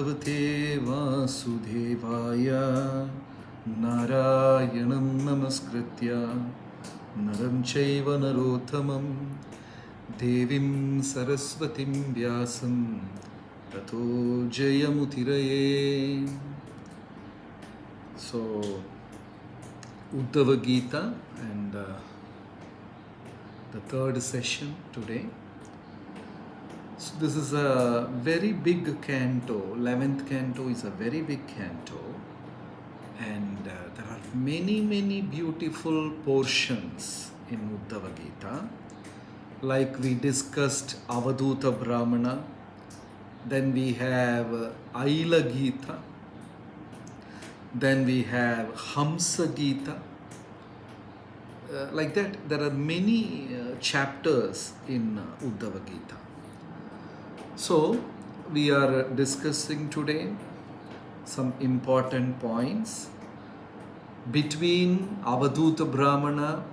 भगवते वासुदेवाय नारायणं नमस्कृत्य नरं चैव नरोत्तमं देवीं सरस्वतीं व्यासं ततो जयमुदीरये. So, Uddhava Gita and the third session today. So this is a very big canto. 11th canto is a very big canto, and there are many beautiful portions in Uddhava Gita. Like we discussed Avaduta Brahmana, then we have Aila Gita, then we have Hamsa Gita. Like that, there are many chapters in Uddhava Gita. So, we are discussing today some important points between Avaduta Brahmana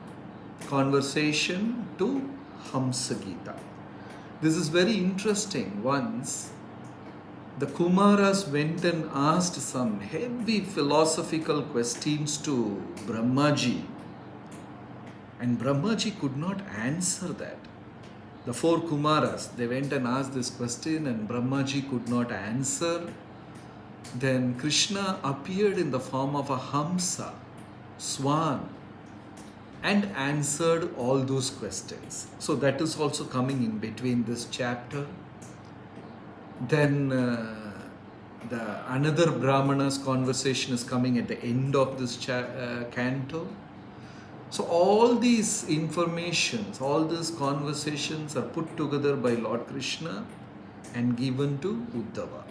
conversation to Hamsa Gita. This is very interesting. Once the Kumaras went and asked some heavy philosophical questions to Brahmaji, and Brahmaji could not answer that. The four Kumaras, they went and asked this question and Brahmaji could not answer. Then Krishna appeared in the form of a Hamsa, swan, and answered all those questions. So that is also coming in between this chapter. Then another Brahmana's conversation is coming at the end of this canto. So all these informations, all these conversations are put together by Lord Krishna and given to Uddhava.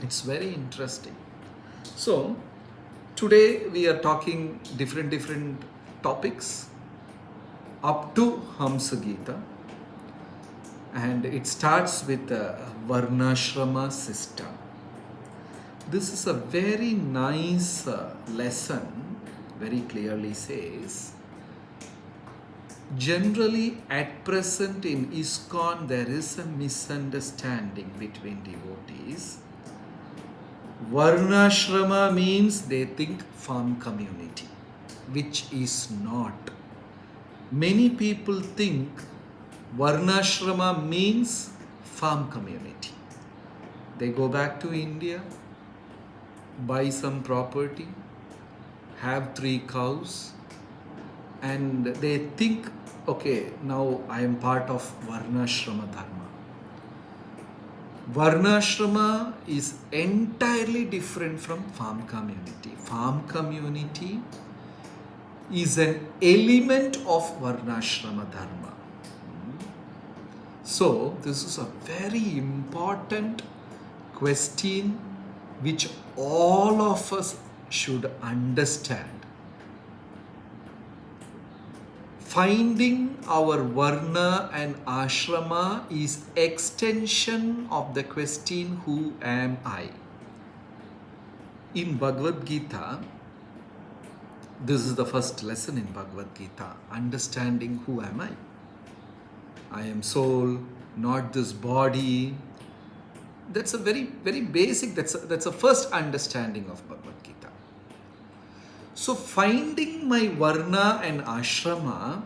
It's very interesting. So today we are talking different topics up to Hamsa Gita, and it starts with the Varnashrama system. This is a very nice lesson. Very clearly says, generally at present in ISKCON there is a misunderstanding between devotees. Varnashrama means they think farm community, which is not. Many people think Varnashrama means farm community. They go back to India, buy some property, have 3 cows, and they think, okay, now I am part of Varnashrama Dharma. Varnashrama is entirely different from farm community. Farm community is an element of Varnashrama Dharma. So, this is a very important question which all of us should understand. Finding our Varna and Ashrama is extension of the question, who am I? In Bhagavad Gita, this is the first lesson in Bhagavad Gita, understanding who am I. I am soul, not this body. That's a very basic, that's a first understanding of Bhagavad Gita. So finding my Varna and Ashrama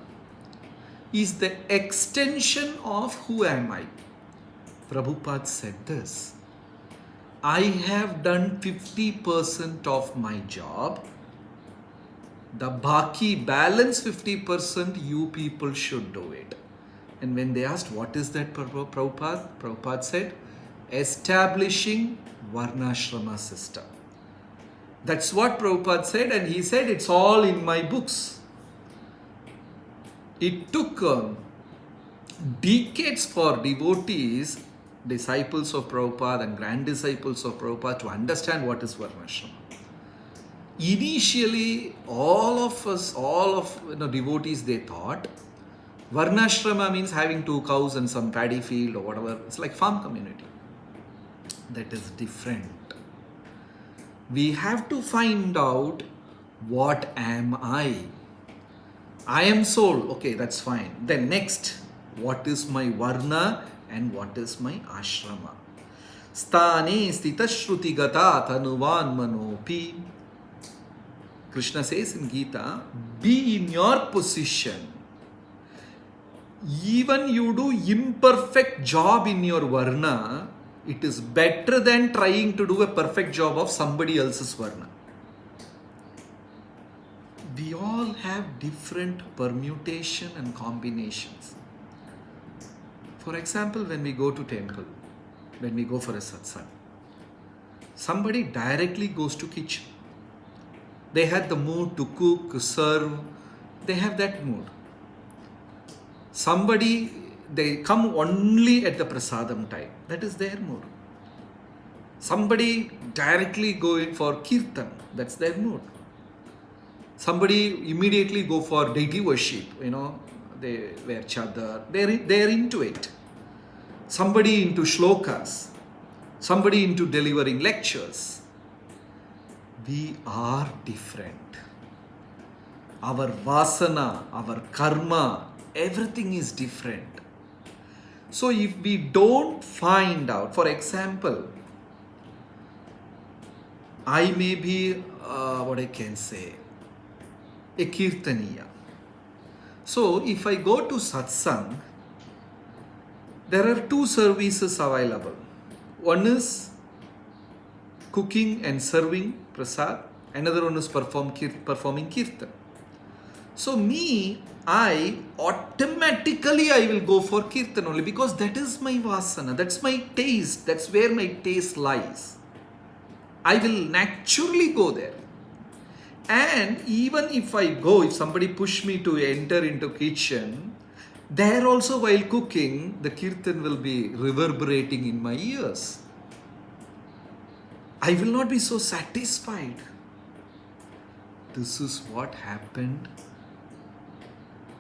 is the extension of who am I. Prabhupada said this, I have done 50% of my job. The baki balance 50%, you people should do it. And when they asked, what is that, Prabhupada said, establishing Varnashrama system. That's what Prabhupada said, and he said it's all in my books. It took decades for devotees, disciples of Prabhupada and grand disciples of Prabhupada to understand what is Varnashrama. Initially, all of devotees, they thought Varnashrama means having 2 cows and some paddy field or whatever. It's like farm community. That is different. We have to find out, what am I? I am soul. Okay, that's fine. Then next, what is my Varna and what is my Ashrama? Sthane stita shruti gata tanuvan manopi. Krishna says in Gita, be in your position. Even you do imperfect job in your varna, it is better than trying to do a perfect job of somebody else's varna. We all have different permutation and combinations. For example, when we go to temple, when we go for a satsang, somebody directly goes to kitchen. They had the mood to cook, serve. They have that mood. Somebody, they come only at the prasadam time. That is their mood. Somebody directly going for kirtan. That's their mood. Somebody immediately go for deity worship. They wear chadar. They're into it. Somebody into shlokas. Somebody into delivering lectures. We are different. Our vasana, our karma, everything is different. So if we don't find out, for example, I may be, a kirtaniya. So if I go to satsang, there are two services available. One is cooking and serving prasad. Another one is performing kirtan. So I will go for kirtan only because that is my vasana, that's my taste, that's where my taste lies. I will naturally go there. And even if somebody push me to enter into kitchen, there also while cooking, the kirtan will be reverberating in my ears. I will not be so satisfied. This is what happened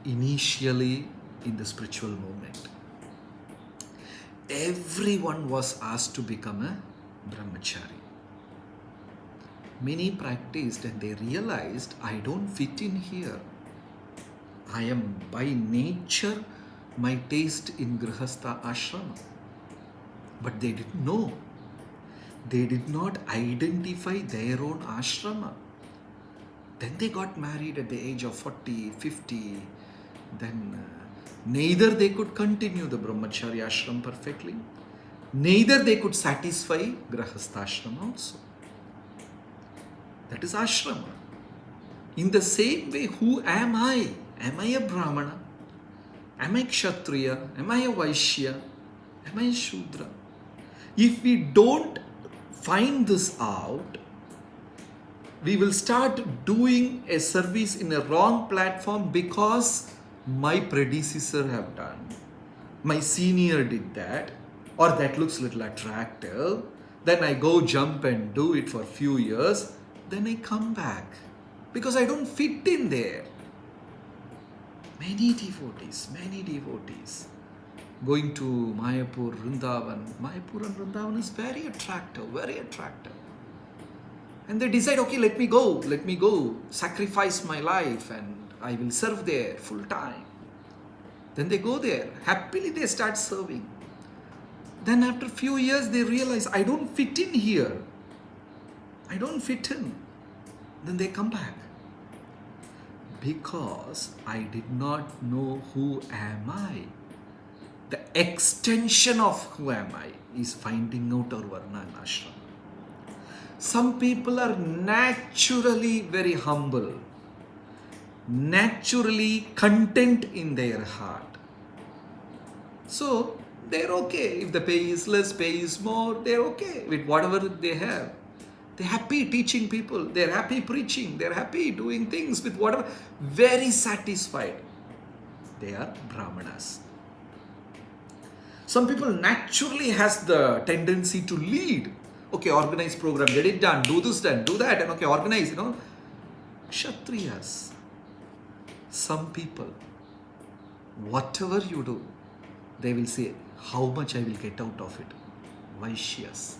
initially in the spiritual movement. Everyone was asked to become a brahmachari. Many practiced and they realized, I don't fit in here. I am by nature, my taste in grihastha ashrama. But they didn't know. They did not identify their own ashrama. Then they got married at the age of 40, 50. Then neither they could continue the brahmacharya ashram perfectly, neither they could satisfy grahastha ashram also. That is ashrama. In the same way, who am I? Am I a brahmana? Am I kshatriya? Am I a vaishya? Am I a shudra? If we don't find this out, we will start doing a service in a wrong platform because my predecessor have done, my senior did that, or that looks a little attractive. Then I go jump and do it for a few years. Then I come back because I don't fit in there. Many devotees going to Mayapur, Vrindavan. Mayapur and Vrindavan is very attractive. And they decide, okay, let me go, sacrifice my life and I will serve there full time. Then they go there, happily they start serving. Then after a few years they realize, I don't fit in here. I don't fit in. Then they come back. Because I did not know who am I. The extension of who am I is finding out our varna and ashram. Some people are naturally very humble, naturally content in their heart. So they're okay. If the pay is less, pay is more, they're okay with whatever they have. They're happy teaching people, they're happy preaching, they're happy doing things with whatever, very satisfied. They are brahmanas. Some people naturally has the tendency to lead. Okay, organize program, get it done, do this done, do that, and okay, organize, Kshatriyas. Some people, whatever you do, they will say, how much I will get out of it. Vaishyas.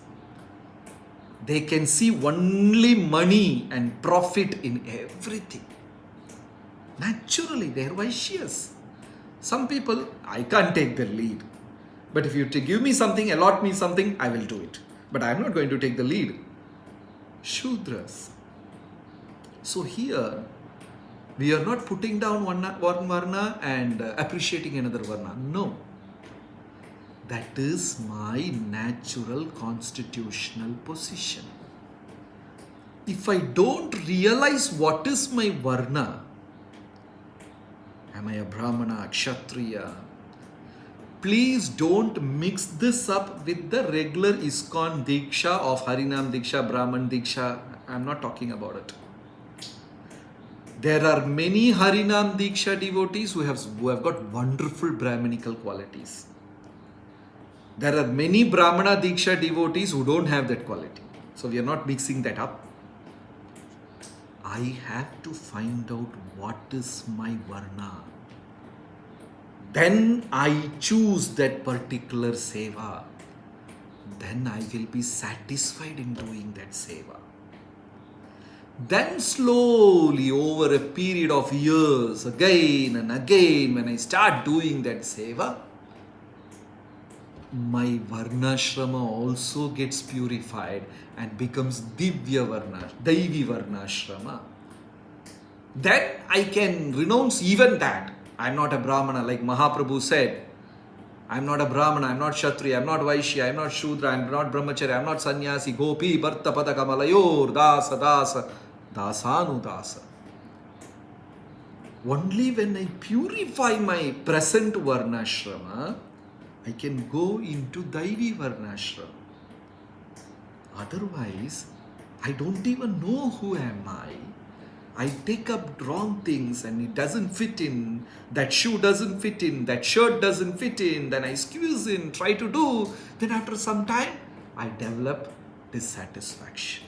They can see only money and profit in everything. Naturally, they are Vaishyas. Some people, I can't take the lead. But if you give me something, allot me something, I will do it. But I'm not going to take the lead. Shudras. So here, we are not putting down one varna and appreciating another varna. No. That is my natural constitutional position. If I don't realize what is my varna, am I a Brahmana, Kshatriya? Please don't mix this up with the regular ISKCON Diksha of Harinam Diksha, Brahman Diksha. I'm not talking about it. There are many Harinam Diksha devotees who have got wonderful Brahminical qualities. There are many Brahmana Diksha devotees who don't have that quality. So we are not mixing that up. I have to find out what is my varna. Then I choose that particular seva. Then I will be satisfied in doing that seva. Then slowly over a period of years, again and again, when I start doing that seva, my varnashrama also gets purified and becomes Divya Varna, Daivi Varnashrama. Then I can renounce even that. I'm not a Brahmana, like Mahaprabhu said. I'm not a Brahmana, I'm not Kshatriya, I'm not Vaishya, I'm not Shudra, I'm not Brahmachari, I'm not Sannyasi, Gopi, Bharta, Padaka, Malayor, Dasa, Dasa, Dasanu, Dasa. Only when I purify my present Varnashrama, I can go into Daivi Varnashrama. Otherwise, I don't even know who am I. I take up wrong things and it doesn't fit in. That shoe doesn't fit in. That shirt doesn't fit in. Then I squeeze in, try to do. Then after some time, I develop dissatisfaction.